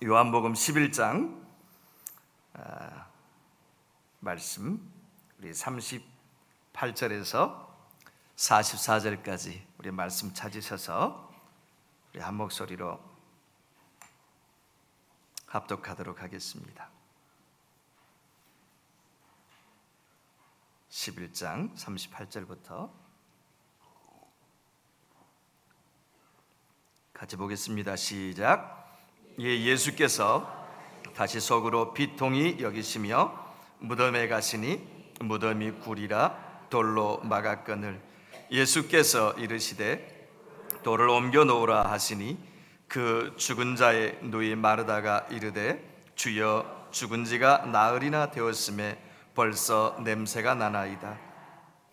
요한복음 11장 말씀 우리 38절에서 44절까지 우리 말씀 찾으셔서 우리 한 목소리로 합독하도록 하겠습니다. 11장 38절부터 같이 보겠습니다. 시작. 예수께서 다시 속으로 비통히 여기시며 무덤에 가시니 무덤이 굴이라 돌로 막았거늘 예수께서 이르시되 돌을 옮겨 놓으라 하시니 그 죽은 자의 누이 마르다가 이르되 주여 죽은 지가 나흘이나 되었음에 벌써 냄새가 나나이다.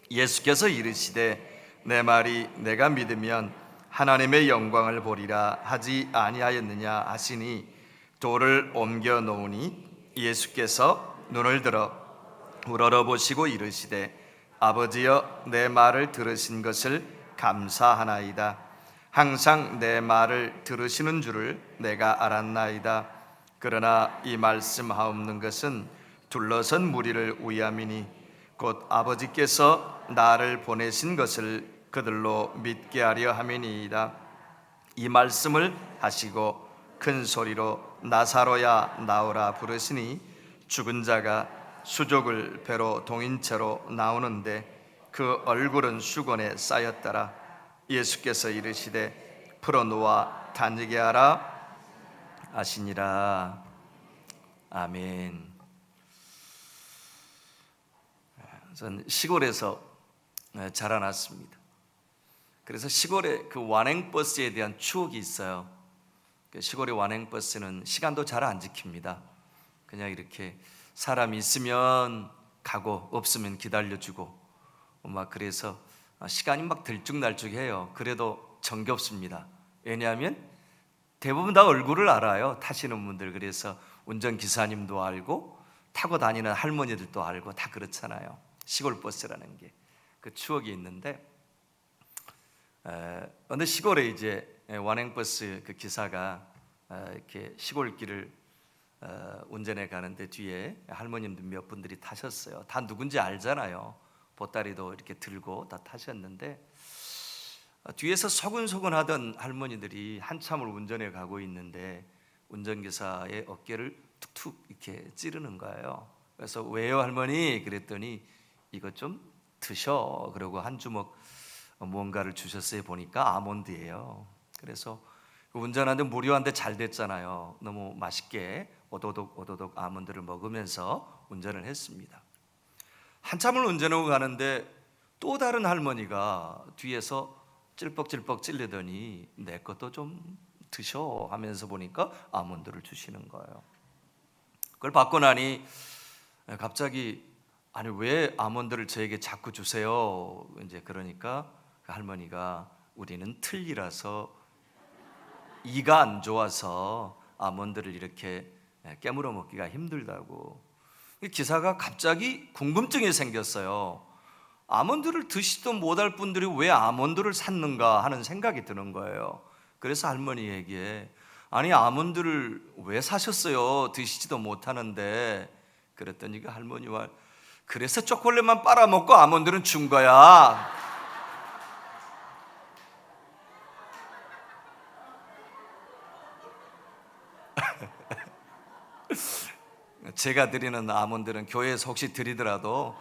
예수께서 이르시되 내 말이 내가 믿으면 하나님의 영광을 보리라 하지 아니하였느냐 하시니 돌을 옮겨 놓으니 예수께서 눈을 들어 우러러보시고 이르시되 아버지여 내 말을 들으신 것을 감사하나이다. 항상 내 말을 들으시는 줄을 내가 알았나이다. 그러나 이 말씀하옵는 것은 둘러선 무리를 위함이니 곧 아버지께서 나를 보내신 것을 그들로 믿게 하려 함이니이다. 이 말씀을 하시고 큰 소리로 나사로야 나오라 부르시니 죽은 자가 수족을 배로 동인채로 나오는데 그 얼굴은 수건에 쌓였더라. 예수께서 이르시되 풀어놓아 다니게 하라 하시니라. 아멘. 전 시골에서 자라났습니다. 그래서 시골의 그 완행버스에 대한 추억이 있어요. 시골의 완행버스는 시간도 잘 안 지킵니다. 그냥 이렇게 사람이 있으면 가고 없으면 기다려주고 막 그래서 시간이 막 들쭉날쭉해요. 그래도 정겹습니다. 왜냐하면 대부분 다 얼굴을 알아요. 타시는 분들. 그래서 운전기사님도 알고 타고 다니는 할머니들도 알고 다 그렇잖아요. 시골 버스라는 게 그 추억이 있는데 어느 시골에 이제 완행버스 그 기사가 이렇게 시골길을 운전해 가는데 뒤에 할머님들 몇 분들이 타셨어요. 다 누군지 알잖아요. 보따리도 이렇게 들고 다 타셨는데 뒤에서 소근소근 하던 할머니들이 한참을 운전해 가고 있는데 운전기사의 어깨를 툭툭 이렇게 찌르는 거예요. 그래서 왜요 할머니? 그랬더니 이거 좀 드셔. 그러고 한 주먹 무언가를 주셨어요. 보니까 아몬드예요. 그래서 운전하는데 무료한데 잘 됐잖아요. 너무 맛있게 오도독 아몬드를 먹으면서 운전을 했습니다. 한참을 운전하고 가는데 또 다른 할머니가 뒤에서 찔뻑찔뻑 찔리더니 내 것도 좀 드셔 하면서 보니까 아몬드를 주시는 거예요. 그걸 받고 나니 갑자기 아니 왜 아몬드를 저에게 자꾸 주세요? 이제 그러니까 그 할머니가 우리는 틀리라서 이가 안 좋아서 아몬드를 이렇게 깨물어 먹기가 힘들다고. 기사가 갑자기 궁금증이 생겼어요. 아몬드를 드시도 못할 분들이 왜 아몬드를 샀는가 하는 생각이 드는 거예요. 그래서 할머니에게 아니 아몬드를 왜 사셨어요? 드시지도 못하는데. 그랬더니 그 할머니와 그래서 초콜릿만 빨아먹고 아몬드는 준 거야. 제가 드리는 아몬드는 교회에서 혹시 드리더라도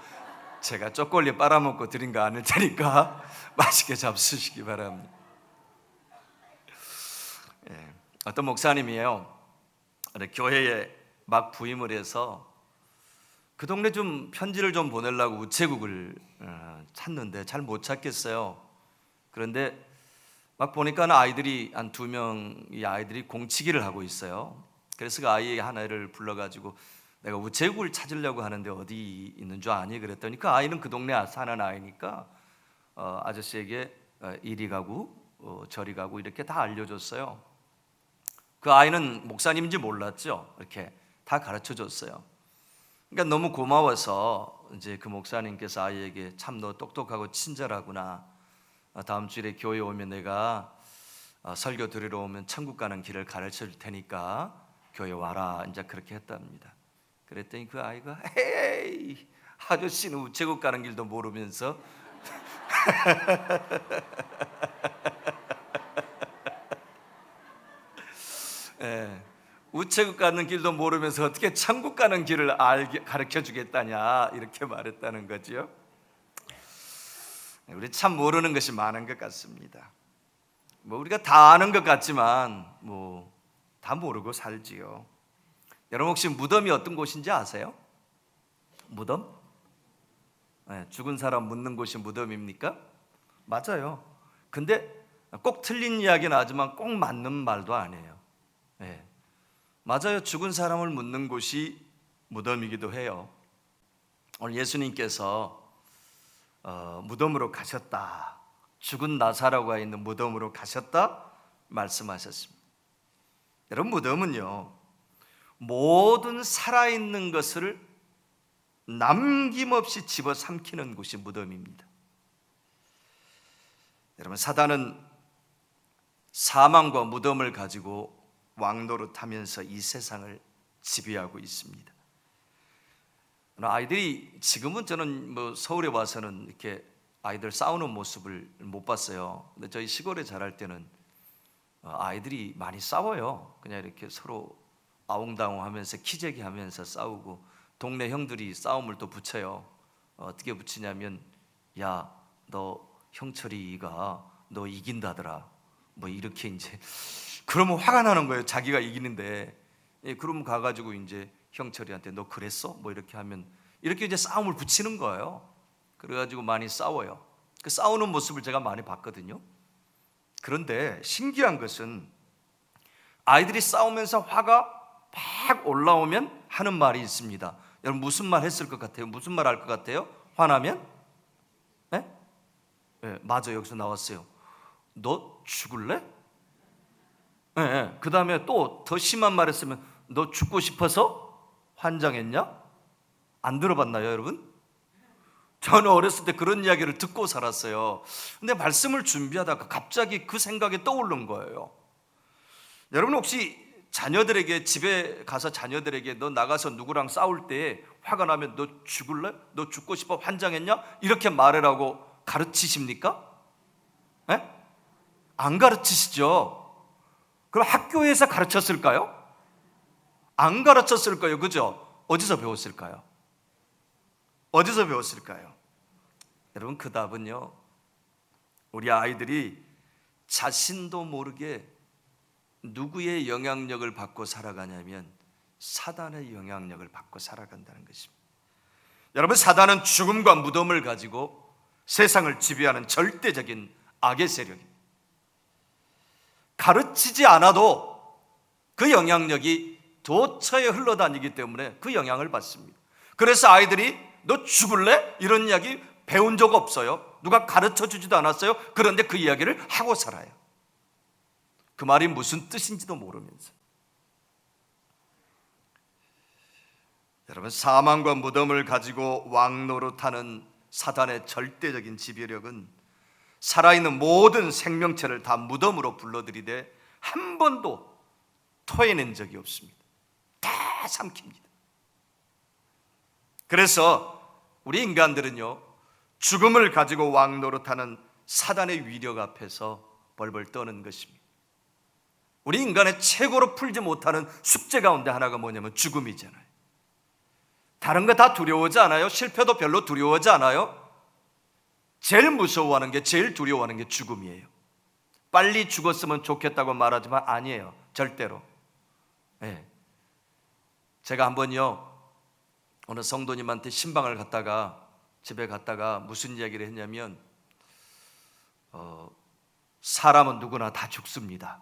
제가 초콜릿 빨아먹고 드린 거 아닐 테니까 맛있게 잡수시기 바랍니다. 어떤 목사님이에요. 교회에 막 부임을 해서 그 동네 좀 편지를 좀 보내려고 우체국을 찾는데 잘 못 찾겠어요. 그런데 막 보니까 아이들이 한 2명의 아이들이 공치기를 하고 있어요. 그래서 그 아이 하나를 불러가지고 내가 우체국을 찾으려고 하는데 어디 있는 줄 아니? 그랬더니 그 아이는 그 동네 사는 아이니까 아저씨에게 이리 가고 저리 가고 이렇게 다 알려줬어요. 그 아이는 목사님인지 몰랐죠. 이렇게 다 가르쳐줬어요. 그러니까 너무 고마워서 이제 그 목사님께서 아이에게 참 너 똑똑하고 친절하구나. 다음 주일에 교회 오면 내가 설교 들으러 오면 천국 가는 길을 가르쳐 줄 테니까 교회 와라. 이제 그렇게 했답니다. 그랬더니 그 아이가 에이 아저씨는 우체국 가는 길도 모르면서 예, 우체국 가는 길도 모르면서 어떻게 천국 가는 길을 가르쳐 주겠다냐 이렇게 말했다는 거죠. 우리 참 모르는 것이 많은 것 같습니다. 뭐 우리가 다 아는 것 같지만 뭐 다 모르고 살지요. 여러분 혹시 무덤이 어떤 곳인지 아세요? 무덤? 네, 죽은 사람 묻는 곳이 무덤입니까? 맞아요. 근데 꼭 틀린 이야기는 하지만 꼭 맞는 말도 아니에요. 네, 맞아요. 죽은 사람을 묻는 곳이 무덤이기도 해요. 오늘 예수님께서 무덤으로 가셨다. 죽은 나사로가 있는 무덤으로 가셨다 말씀하셨습니다. 여러분 무덤은요 모든 살아있는 것을 남김없이 집어삼키는 곳이 무덤입니다. 여러분 사단은 사망과 무덤을 가지고 왕노릇하면서 이 세상을 지배하고 있습니다. 아이들이 지금은 저는 뭐 서울에 와서는 이렇게 아이들 싸우는 모습을 못 봤어요. 근데 저희 시골에 자랄 때는 아이들이 많이 싸워요. 그냥 이렇게 서로 아웅다웅하면서 키재기하면서 싸우고 동네 형들이 싸움을 또 붙여요. 어떻게 붙이냐면 야, 너 형철이가 너 이긴다더라. 뭐 이렇게 이제 그러면 화가 나는 거예요. 자기가 이기는데. 그러면 가가지고 이제 형철이한테 너 그랬어? 뭐 이렇게 하면 이렇게 이제 싸움을 붙이는 거예요. 그래가지고 많이 싸워요. 그 싸우는 모습을 제가 많이 봤거든요. 그런데 신기한 것은 아이들이 싸우면서 화가 팍 올라오면 하는 말이 있습니다. 여러분 무슨 말 했을 것 같아요? 무슨 말 할 것 같아요? 화나면? 네? 네, 맞아. 여기서 나왔어요. 너 죽을래? 네, 네. 그 다음에 또 더 심한 말 했으면 너 죽고 싶어서 환장했냐? 안 들어봤나요 여러분? 저는 어렸을 때 그런 이야기를 듣고 살았어요. 근데 말씀을 준비하다가 갑자기 그 생각이 떠오른 거예요. 여러분 혹시 자녀들에게 집에 가서 자녀들에게 너 나가서 누구랑 싸울 때 화가 나면 너 죽을래? 너 죽고 싶어? 환장했냐? 이렇게 말하라고 가르치십니까? 네? 안 가르치시죠? 그럼 학교에서 가르쳤을까요? 안 가르쳤을 거예요. 그죠? 어디서 배웠을까요? 어디서 배웠을까요? 여러분 그 답은요 우리 아이들이 자신도 모르게 누구의 영향력을 받고 살아가냐면 사단의 영향력을 받고 살아간다는 것입니다. 여러분 사단은 죽음과 무덤을 가지고 세상을 지배하는 절대적인 악의 세력입니다. 가르치지 않아도 그 영향력이 도처에 흘러다니기 때문에 그 영향을 받습니다. 그래서 아이들이 너 죽을래? 이런 이야기 배운 적 없어요. 누가 가르쳐 주지도 않았어요. 그런데 그 이야기를 하고 살아요. 그 말이 무슨 뜻인지도 모르면서. 여러분 사망과 무덤을 가지고 왕노릇하는 사단의 절대적인 지배력은 살아있는 모든 생명체를 다 무덤으로 불러들이되 한 번도 토해낸 적이 없습니다. 다 삼킵니다. 그래서 우리 인간들은요 죽음을 가지고 왕노릇하는 사단의 위력 앞에서 벌벌 떠는 것입니다. 우리 인간의 최고로 풀지 못하는 숙제 가운데 하나가 뭐냐면 죽음이잖아요. 다른 거 다 두려워하지 않아요? 실패도 별로 두려워하지 않아요? 제일 무서워하는 게 제일 두려워하는 게 죽음이에요. 빨리 죽었으면 좋겠다고 말하지만 아니에요. 절대로. 네. 제가 한번요 어느 성도님한테 신방을 갔다가 집에 갔다가 무슨 이야기를 했냐면 사람은 누구나 다 죽습니다.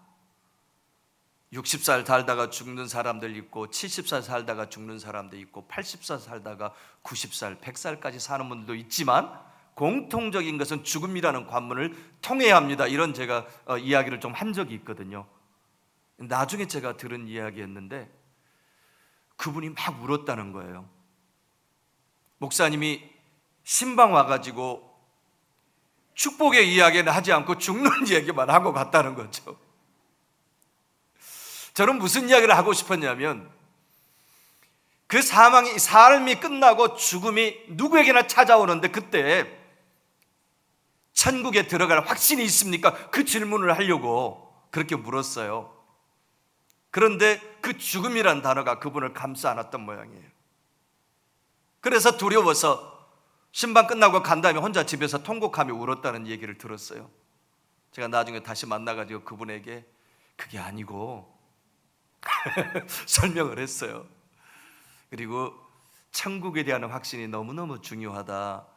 60살 살다가 죽는 사람들 있고 70살 살다가 죽는 사람도 있고 80살 살다가 90살, 100살까지 사는 분들도 있지만 공통적인 것은 죽음이라는 관문을 통해야 합니다. 이런 제가 이야기를 좀 한 적이 있거든요. 나중에 제가 들은 이야기였는데 그분이 막 울었다는 거예요. 목사님이 신방 와가지고 축복의 이야기는 하지 않고 죽는 얘기만 하고 갔다는 거죠. 저는 무슨 이야기를 하고 싶었냐면, 그 삶이 끝나고 죽음이 누구에게나 찾아오는데 그때 천국에 들어갈 확신이 있습니까? 그 질문을 하려고 그렇게 물었어요. 그런데 그 죽음이란 단어가 그분을 감싸 안았던 모양이에요. 그래서 두려워서 신방 끝나고 간 다음에 혼자 집에서 통곡하며 울었다는 얘기를 들었어요. 제가 나중에 다시 만나가지고 그분에게 그게 아니고 설명을 했어요. 그리고 천국에 대한 확신이 너무너무 중요하다.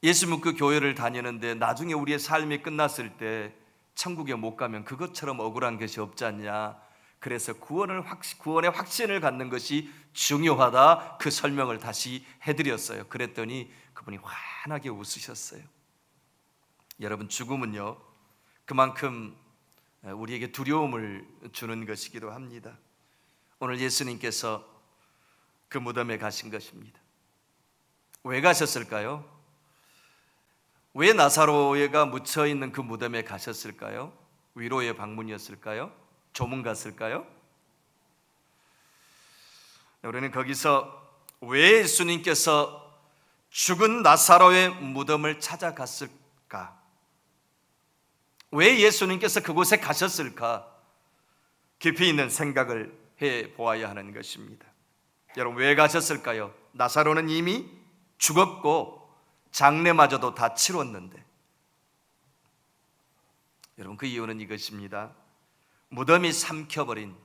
예수 믿고 교회를 다니는데 나중에 우리의 삶이 끝났을 때 천국에 못 가면 그것처럼 억울한 것이 없지 않냐. 그래서 구원의 확신을 갖는 것이 중요하다. 그 설명을 다시 해드렸어요. 그랬더니 그분이 환하게 웃으셨어요. 여러분, 죽음은요, 그만큼 우리에게 두려움을 주는 것이기도 합니다. 오늘 예수님께서 그 무덤에 가신 것입니다. 왜 가셨을까요? 왜 나사로가 묻혀있는 그 무덤에 가셨을까요? 위로의 방문이었을까요? 조문 갔을까요? 우리는 거기서 왜 예수님께서 죽은 나사로의 무덤을 찾아갔을까? 왜 예수님께서 그곳에 가셨을까? 깊이 있는 생각을 해보아야 하는 것입니다. 여러분, 왜 가셨을까요? 나사로는 이미 죽었고 장례마저도 다 치렀는데, 여러분, 그 이유는 이것입니다. 무덤이 삼켜버린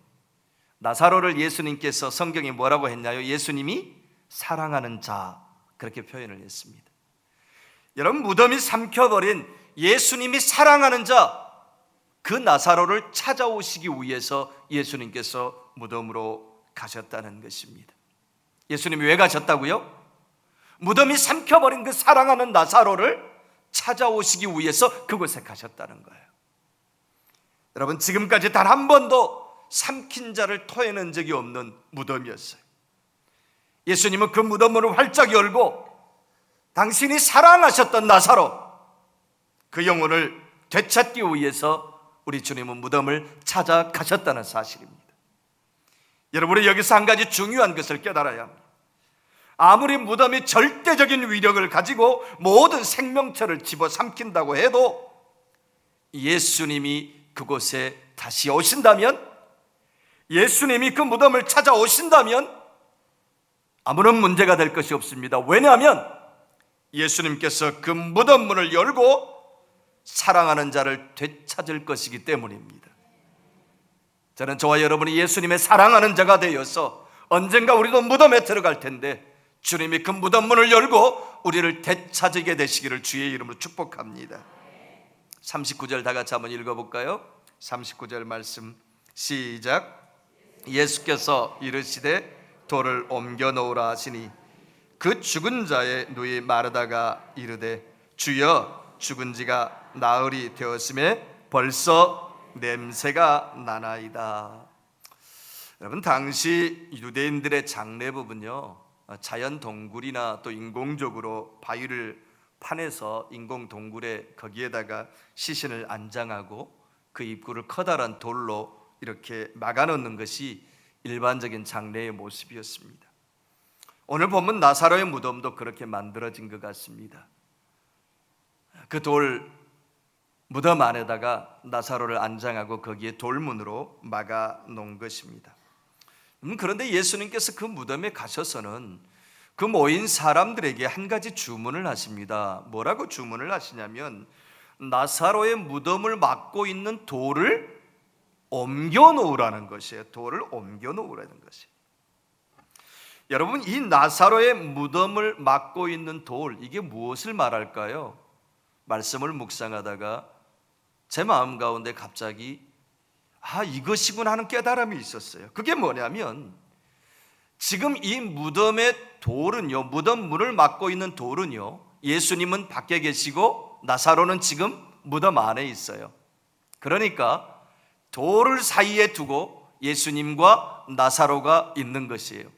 나사로를 예수님께서 성경이 뭐라고 했나요? 예수님이 사랑하는 자, 그렇게 표현을 했습니다. 여러분, 무덤이 삼켜버린 예수님이 사랑하는 자, 그 나사로를 찾아오시기 위해서 예수님께서 무덤으로 가셨다는 것입니다. 예수님이 왜 가셨다고요? 무덤이 삼켜버린 그 사랑하는 나사로를 찾아오시기 위해서 그곳에 가셨다는 거예요. 여러분, 지금까지 단 한 번도 삼킨 자를 토해낸 적이 없는 무덤이었어요. 예수님은 그 무덤문을 활짝 열고 당신이 사랑하셨던 나사로, 그 영혼을 되찾기 위해서 우리 주님은 무덤을 찾아가셨다는 사실입니다. 여러분이 여기서 한 가지 중요한 것을 깨달아야 합니다. 아무리 무덤이 절대적인 위력을 가지고 모든 생명체를 집어삼킨다고 해도 예수님이 그곳에 다시 오신다면, 예수님이 그 무덤을 찾아오신다면 아무런 문제가 될 것이 없습니다. 왜냐하면 예수님께서 그 무덤 문을 열고 사랑하는 자를 되찾을 것이기 때문입니다. 저는 저와 여러분이 예수님의 사랑하는 자가 되어서 언젠가 우리도 무덤에 들어갈 텐데 주님이 그 무덤 문을 열고 우리를 되찾게 되시기를 주의 이름으로 축복합니다. 39절 다 같이 한번 읽어볼까요? 39절 말씀 시작. 예수께서 이르시되 돌을 옮겨 놓으라 하시니 그 죽은 자의 누이 마르다가 이르되 주여, 죽은 지가 나흘이 되었음에 벌써 냄새가 나나이다. 여러분, 당시 유대인들의 장례 부분요, 자연 동굴이나 또 인공적으로 바위를 판에서 인공 동굴에 거기에다가 시신을 안장하고 그 입구를 커다란 돌로 이렇게 막아놓는 것이 일반적인 장례의 모습이었습니다. 오늘 보면 나사로의 무덤도 그렇게 만들어진 것 같습니다. 그 돌 무덤 안에다가 나사로를 안장하고 거기에 돌문으로 막아놓은 것입니다. 그런데 예수님께서 그 무덤에 가셔서는 그 모인 사람들에게 한 가지 주문을 하십니다. 뭐라고 주문을 하시냐면 나사로의 무덤을 막고 있는 돌을 옮겨 놓으라는 것이에요. 돌을 옮겨 놓으라는 것이에요. 여러분, 이 나사로의 무덤을 막고 있는 돌, 이게 무엇을 말할까요? 말씀을 묵상하다가 제 마음 가운데 갑자기 이것이구나 하는 깨달음이 있었어요. 그게 뭐냐면 지금 이 무덤의 돌은요, 무덤 문을 막고 있는 돌은요, 예수님은 밖에 계시고 나사로는 지금 무덤 안에 있어요. 그러니까 돌을 사이에 두고 예수님과 나사로가 있는 것이에요.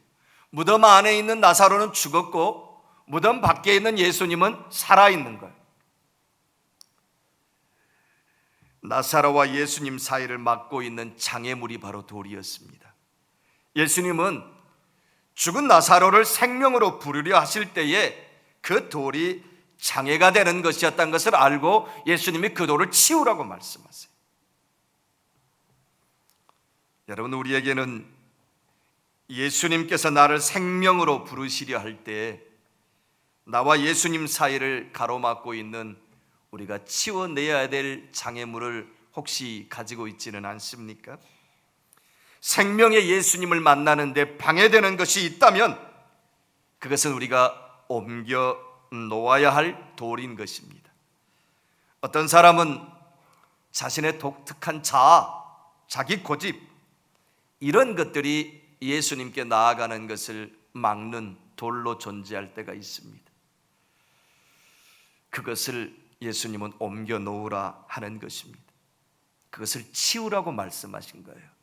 무덤 안에 있는 나사로는 죽었고 무덤 밖에 있는 예수님은 살아있는 거예요. 나사로와 예수님 사이를 막고 있는 장애물이 바로 돌이었습니다. 예수님은 죽은 나사로를 생명으로 부르려 하실 때에 그 돌이 장애가 되는 것이었다는 것을 알고 예수님이 그 돌을 치우라고 말씀하세요. 여러분, 우리에게는 예수님께서 나를 생명으로 부르시려 할 때 나와 예수님 사이를 가로막고 있는 우리가 치워내야 될 장애물을 혹시 가지고 있지는 않습니까? 생명의 예수님을 만나는데 방해되는 것이 있다면 그것은 우리가 옮겨 놓아야 할 돌인 것입니다. 어떤 사람은 자신의 독특한 자아, 자기 고집, 이런 것들이 예수님께 나아가는 것을 막는 돌로 존재할 때가 있습니다. 그것을 예수님은 옮겨 놓으라 하는 것입니다. 그것을 치우라고 말씀하신 거예요.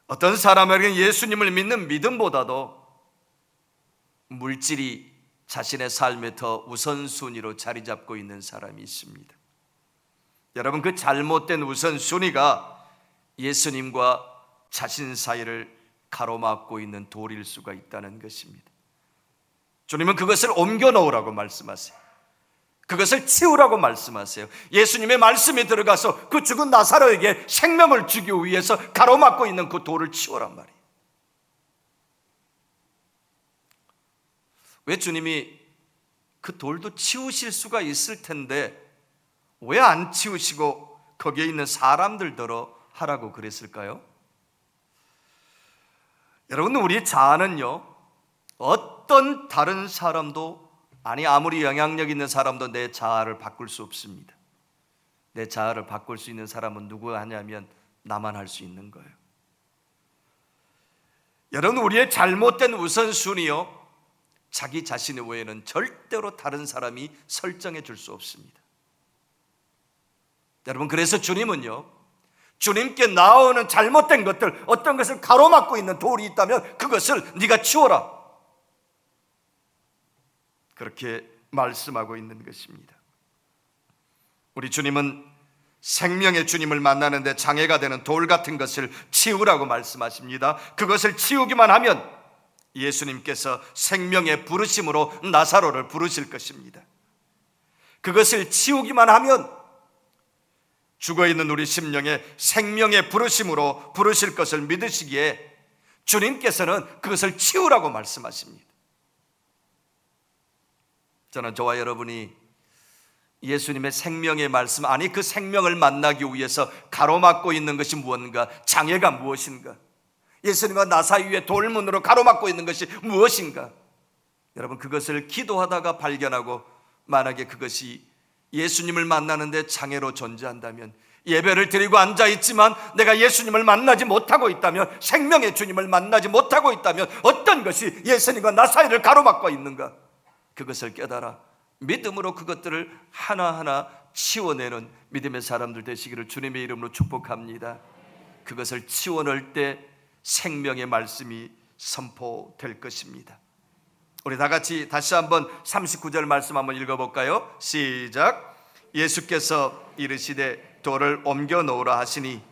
어떤 사람에게는 예수님을 믿는 믿음보다도 물질이 자신의 삶에 더 우선순위로 자리 잡고 있는 사람이 있습니다. 여러분, 그 잘못된 우선순위가 예수님과 자신 사이를 가로막고 있는 돌일 수가 있다는 것입니다. 주님은 그것을 옮겨 놓으라고 말씀하세요. 그것을 치우라고 말씀하세요. 예수님의 말씀이 들어가서 그 죽은 나사로에게 생명을 주기 위해서 가로막고 있는 그 돌을 치우란 말이에요. 왜 주님이 그 돌도 치우실 수가 있을 텐데 왜 안 치우시고 거기에 있는 사람들더러 하라고 그랬을까요? 여러분, 우리 자아는요, 어떤 다른 사람도, 아무리 영향력 있는 사람도 내 자아를 바꿀 수 없습니다. 내 자아를 바꿀 수 있는 사람은 누구가 하냐면 나만 할 수 있는 거예요. 여러분, 우리의 잘못된 우선순위요, 자기 자신 외에는 절대로 다른 사람이 설정해 줄 수 없습니다. 여러분, 그래서 주님은요, 주님께 나오는 잘못된 것들, 어떤 것을 가로막고 있는 돌이 있다면 그것을 네가 치워라, 그렇게 말씀하고 있는 것입니다. 우리 주님은 생명의 주님을 만나는데 장애가 되는 돌 같은 것을 치우라고 말씀하십니다. 그것을 치우기만 하면 예수님께서 생명의 부르심으로 나사로를 부르실 것입니다. 그것을 치우기만 하면 죽어있는 우리 심령의 생명의 부르심으로 부르실 것을 믿으시기에 주님께서는 그것을 치우라고 말씀하십니다. 저는 저와 여러분이 예수님의 생명의 말씀, 아니 그 생명을 만나기 위해서 가로막고 있는 것이 무엇인가, 장애가 무엇인가, 예수님과 나 사이에 돌문으로 가로막고 있는 것이 무엇인가, 여러분, 그것을 기도하다가 발견하고 만약에 그것이 예수님을 만나는데 장애로 존재한다면, 예배를 드리고 앉아있지만 내가 예수님을 만나지 못하고 있다면, 생명의 주님을 만나지 못하고 있다면 어떤 것이 예수님과 나 사이를 가로막고 있는가, 그것을 깨달아 믿음으로 그것들을 하나하나 치워내는 믿음의 사람들 되시기를 주님의 이름으로 축복합니다. 그것을 치워낼 때 생명의 말씀이 선포될 것입니다. 우리 다 같이 다시 한번 39절 말씀 한번 읽어볼까요? 시작. 예수께서 이르시되 돌을 옮겨 놓으라 하시니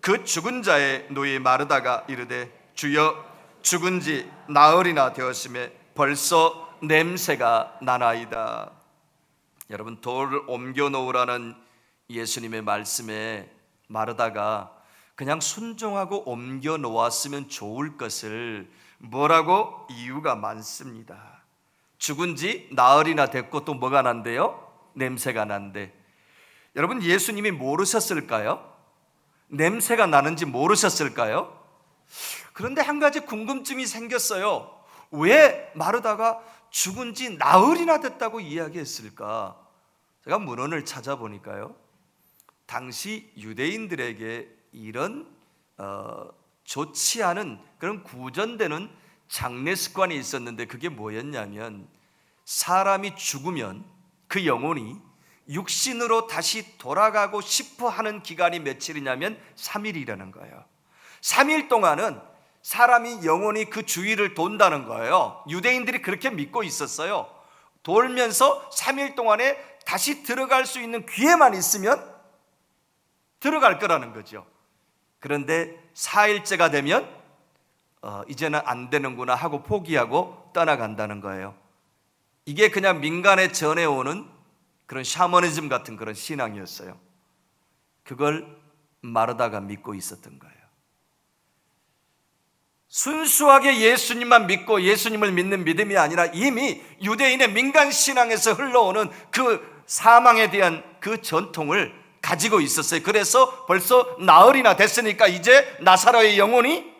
그 죽은 자의 누이 마르다가 이르되 주여, 죽은 지 나흘이나 되었음에 벌써 냄새가 나나이다. 여러분, 돌을 옮겨 놓으라는 예수님의 말씀에 마르다가 그냥 순종하고 옮겨 놓았으면 좋을 것을 뭐라고? 이유가 많습니다. 죽은 지 나흘이나 됐고 또 뭐가 난대요? 냄새가 난대. 여러분, 예수님이 모르셨을까요? 냄새가 나는지 모르셨을까요? 그런데 한 가지 궁금증이 생겼어요. 왜 마르다가 죽은 지 나흘이나 됐다고 이야기했을까? 제가 문헌을 찾아보니까요, 당시 유대인들에게 이런 좋지 않은 그런 구전되는 장례 습관이 있었는데, 그게 뭐였냐면 사람이 죽으면 그 영혼이 육신으로 다시 돌아가고 싶어 하는 기간이 며칠이냐면 3일이라는 거예요. 3일 동안은 사람이 영원히 그 주위를 돈다는 거예요. 유대인들이 그렇게 믿고 있었어요. 돌면서 3일 동안에 다시 들어갈 수 있는 기회만 있으면 들어갈 거라는 거죠. 그런데 4일째가 되면 이제는 안 되는구나 하고 포기하고 떠나간다는 거예요. 이게 그냥 민간에 전해오는 그런 샤머니즘 같은 그런 신앙이었어요. 그걸 마르다가 믿고 있었던 거예요. 순수하게 예수님만 믿고 예수님을 믿는 믿음이 아니라 이미 유대인의 민간 신앙에서 흘러오는 그 사망에 대한 그 전통을 가지고 있었어요. 그래서 벌써 나흘이나 됐으니까 이제 나사로의 영혼이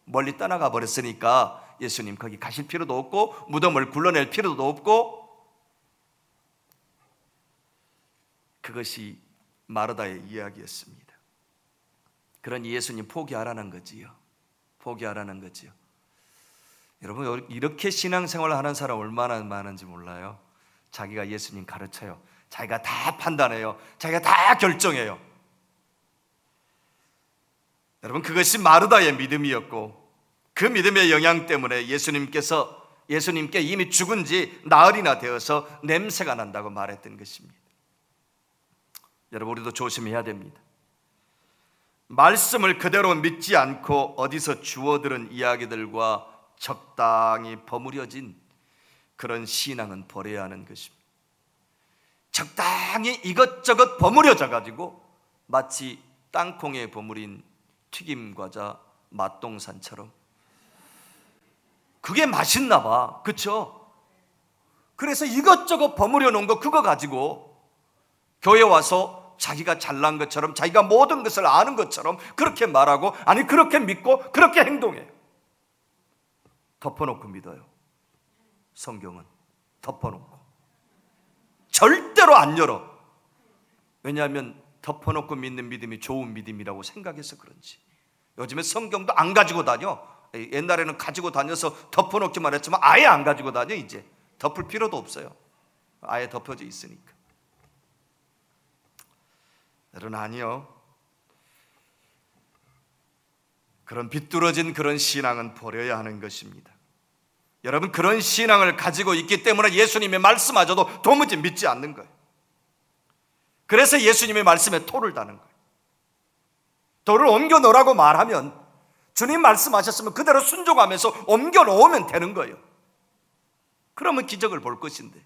멀리 떠나가 버렸으니까 예수님 거기 가실 필요도 없고 무덤을 굴러낼 필요도 없고, 그것이 마르다의 이야기였습니다. 그러니 예수님 포기하라는 거지요. 포기하라는 거지요. 여러분, 이렇게 신앙생활을 하는 사람 얼마나 많은지 몰라요. 자기가 예수님 가르쳐요. 자기가 다 판단해요. 자기가 다 결정해요. 여러분, 그것이 마르다의 믿음이었고, 그 믿음의 영향 때문에 예수님께 이미 죽은 지 나흘이나 되어서 냄새가 난다고 말했던 것입니다. 여러분, 우리도 조심해야 됩니다. 말씀을 그대로 믿지 않고 어디서 주워들은 이야기들과 적당히 버무려진 그런 신앙은 버려야 하는 것입니다. 적당히 이것저것 버무려져 가지고 마치 땅콩에 버무린 튀김과자 맛동산처럼 그게 맛있나 봐. 그렇죠? 그래서 이것저것 버무려 놓은 거 그거 가지고 교회 와서 자기가 잘난 것처럼, 자기가 모든 것을 아는 것처럼 그렇게 말하고, 아니 그렇게 믿고 그렇게 행동해요. 덮어놓고 믿어요. 성경은 덮어놓고 절대로 안 열어. 왜냐하면 덮어놓고 믿는 믿음이 좋은 믿음이라고 생각해서 그런지. 요즘에 성경도 안 가지고 다녀. 옛날에는 가지고 다녀서 덮어놓기만 했지만 아예 안 가지고 다녀. 이제 덮을 필요도 없어요. 아예 덮여져 있으니까. 여러분, 아니요, 그런 비뚤어진 그런 신앙은 버려야 하는 것입니다. 여러분, 그런 신앙을 가지고 있기 때문에 예수님의 말씀마저도 도무지 믿지 않는 거예요. 그래서 예수님의 말씀에 토를 다는 거예요. 돌을 옮겨 놓으라고 말하면 주님 말씀하셨으면 그대로 순종하면서 옮겨 놓으면 되는 거예요. 그러면 기적을 볼 것인데.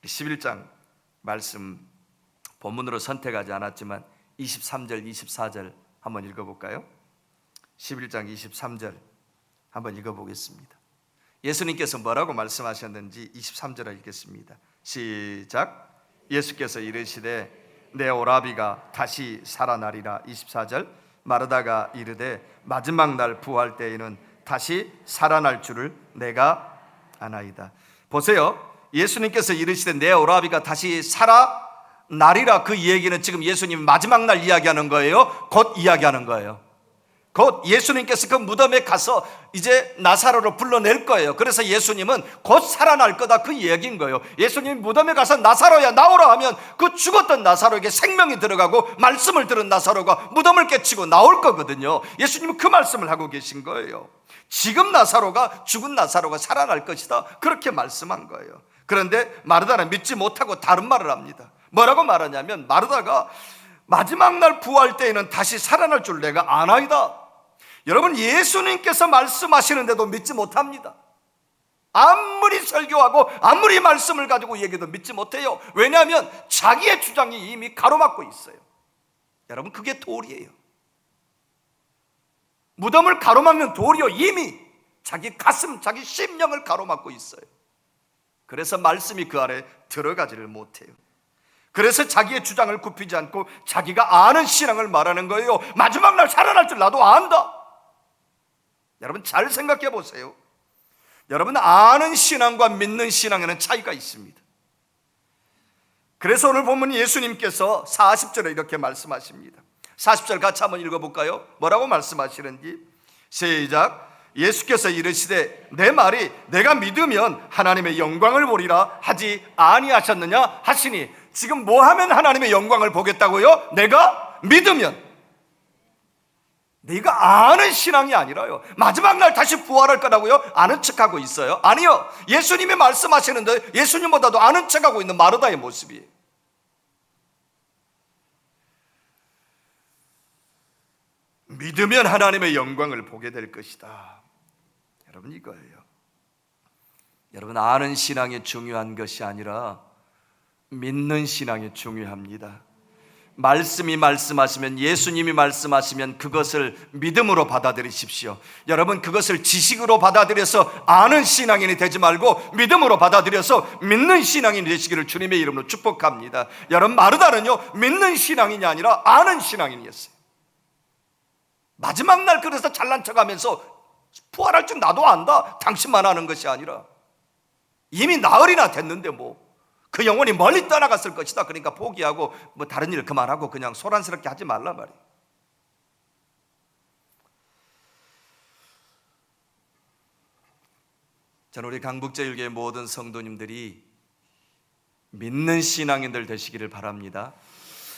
11장 말씀 본문으로 선택하지 않았지만 23절, 24절 한번 읽어볼까요? 11장 23절 한번 읽어보겠습니다. 예수님께서 뭐라고 말씀하셨는지 23절을 읽겠습니다. 시작. 예수께서 이르시되 내 오라비가 다시 살아나리라. 24절. 마르다가 이르되 마지막 날 부활 때에는 다시 살아날 줄을 내가 아나이다. 보세요. 예수님께서 이르시되 내 오라비가 다시 살아나리라. 그 얘기는 지금 예수님 마지막 날 이야기하는 거예요? 곧 이야기하는 거예요. 곧 예수님께서 그 무덤에 가서 이제 나사로를 불러낼 거예요. 그래서 예수님은 곧 살아날 거다, 그 얘기인 거예요. 예수님이 무덤에 가서 나사로야 나오라 하면 그 죽었던 나사로에게 생명이 들어가고 말씀을 들은 나사로가 무덤을 깨치고 나올 거거든요. 예수님은 그 말씀을 하고 계신 거예요. 지금 나사로가, 죽은 나사로가 살아날 것이다, 그렇게 말씀한 거예요. 그런데 마르다는 믿지 못하고 다른 말을 합니다. 뭐라고 말하냐면, 마르다가 마지막 날 부활 때에는 다시 살아날 줄 내가 아나이다. 여러분, 예수님께서 말씀하시는데도 믿지 못합니다. 아무리 설교하고 아무리 말씀을 가지고 얘기해도 믿지 못해요. 왜냐하면 자기의 주장이 이미 가로막고 있어요. 여러분, 그게 돌이에요. 무덤을 가로막는 돌이요, 이미 자기 가슴, 자기 심령을 가로막고 있어요. 그래서 말씀이 그 안에 들어가지를 못해요. 그래서 자기의 주장을 굽히지 않고 자기가 아는 신앙을 말하는 거예요. 마지막 날 살아날 줄 나도 안다. 여러분, 잘 생각해 보세요. 여러분, 아는 신앙과 믿는 신앙에는 차이가 있습니다. 그래서 오늘 보면 예수님께서 40절에 이렇게 말씀하십니다. 40절 같이 한번 읽어볼까요? 뭐라고 말씀하시는지. 시작. 예수께서 이르시되 내 말이 내가 믿으면 하나님의 영광을 보리라 하지 아니하셨느냐 하시니, 지금 뭐 하면 하나님의 영광을 보겠다고요? 내가 믿으면. 네가 아는 신앙이 아니라요. 마지막 날 다시 부활할 거라고요? 아는 척하고 있어요? 아니요. 예수님이 말씀하시는데 예수님보다도 아는 척하고 있는 마르다의 모습이에요. 믿으면 하나님의 영광을 보게 될 것이다. 여러분, 이거예요. 여러분, 아는 신앙이 중요한 것이 아니라 믿는 신앙이 중요합니다. 말씀이 말씀하시면, 예수님이 말씀하시면 그것을 믿음으로 받아들이십시오. 여러분, 그것을 지식으로 받아들여서 아는 신앙인이 되지 말고 믿음으로 받아들여서 믿는 신앙인이 되시기를 주님의 이름으로 축복합니다. 여러분, 마르다는요, 믿는 신앙인이 아니라 아는 신앙인이었어요. 마지막 날 그래서 잘난 척하면서 부활할 줄 나도 안다, 당신만 아는 것이 아니라 이미 나흘이나 됐는데 그 영혼이 멀리 떠나갔을 것이다. 그러니까 포기하고 다른 일 그만하고 그냥 소란스럽게 하지 말란 말이에요. 저는 우리 강북제일교회 모든 성도님들이 믿는 신앙인들 되시기를 바랍니다.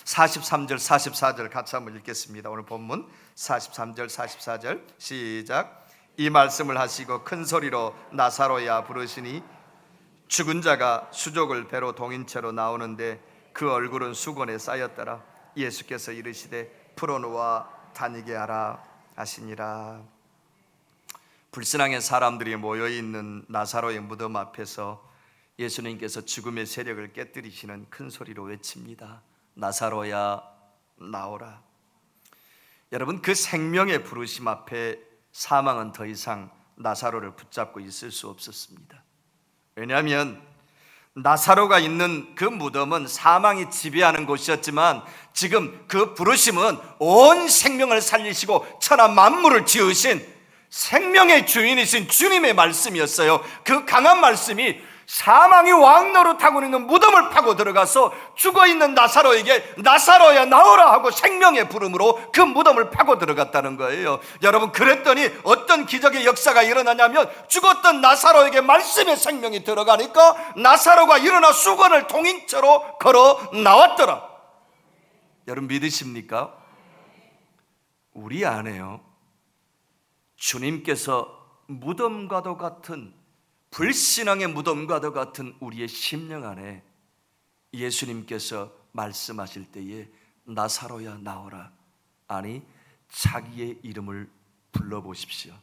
43절 44절 같이 한번 읽겠습니다. 오늘 본문 43절 44절 시작. 이 말씀을 하시고 큰 소리로 나사로야 부르시니 죽은 자가 수족을 배로 동인 채로 나오는데 그 얼굴은 수건에 쌓였더라. 예수께서 이르시되 풀어놓아 다니게 하라 하시니라. 불신앙의 사람들이 모여있는 나사로의 무덤 앞에서 예수님께서 죽음의 세력을 깨뜨리시는 큰 소리로 외칩니다. 나사로야 나오라. 여러분, 그 생명의 부르심 앞에 사망은 더 이상 나사로를 붙잡고 있을 수 없었습니다. 왜냐하면 나사로가 있는 그 무덤은 사망이 지배하는 곳이었지만 지금 그 부르심은 온 생명을 살리시고 천하 만물을 지으신 생명의 주인이신 주님의 말씀이었어요. 그 강한 말씀이 사망이 왕노릇하고 있는 무덤을 파고 들어가서 죽어있는 나사로에게 나사로야 나오라 하고 생명의 부름으로 그 무덤을 파고 들어갔다는 거예요. 여러분, 그랬더니 어떤 기적의 역사가 일어나냐면 죽었던 나사로에게 말씀의 생명이 들어가니까 나사로가 일어나 수건을 동인채로 걸어 나왔더라. 여러분, 믿으십니까? 우리 안에요, 주님께서 무덤과도 같은, 불신앙의 무덤과도 같은 우리의 심령 안에 예수님께서 말씀하실 때에 나사로야 나오라, 아니 자기의 이름을 불러보십시오.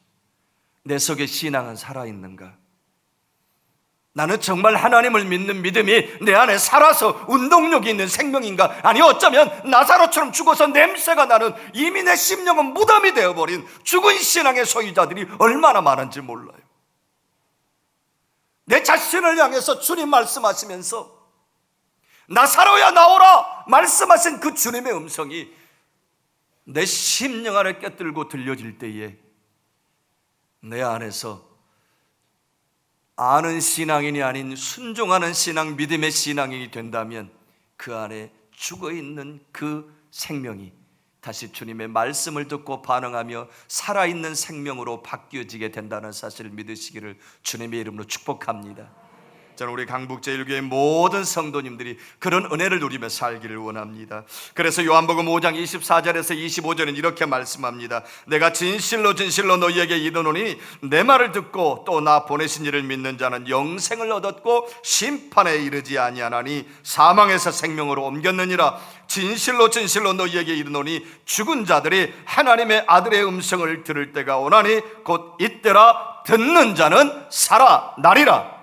내 속에 신앙은 살아있는가? 나는 정말 하나님을 믿는 믿음이 내 안에 살아서 운동력이 있는 생명인가? 아니, 어쩌면 나사로처럼 죽어서 냄새가 나는 이미 내 심령은 무덤이 되어버린 죽은 신앙의 소유자들이 얼마나 많은지 몰라요. 내 자신을 향해서 주님 말씀하시면서 나사로야 나오라 말씀하신 그 주님의 음성이 내 심령 안에 꿰뚫고 들려질 때에 내 안에서 아는 신앙인이 아닌 순종하는 신앙, 믿음의 신앙인이 된다면 그 안에 죽어있는 그 생명이 다시 주님의 말씀을 듣고 반응하며 살아있는 생명으로 바뀌어지게 된다는 사실을 믿으시기를 주님의 이름으로 축복합니다. 저는 우리 강북제일교회 모든 성도님들이 그런 은혜를 누리며 살기를 원합니다. 그래서 요한복음 5장 24절에서 25절은 이렇게 말씀합니다. 내가 진실로 진실로 너희에게 이르노니 내 말을 듣고 또 나 보내신 이를 믿는 자는 영생을 얻었고 심판에 이르지 아니하나니 사망에서 생명으로 옮겼느니라. 진실로 진실로 너희에게 이르노니 죽은 자들이 하나님의 아들의 음성을 들을 때가 오나니 곧 이때라. 듣는 자는 살아나리라.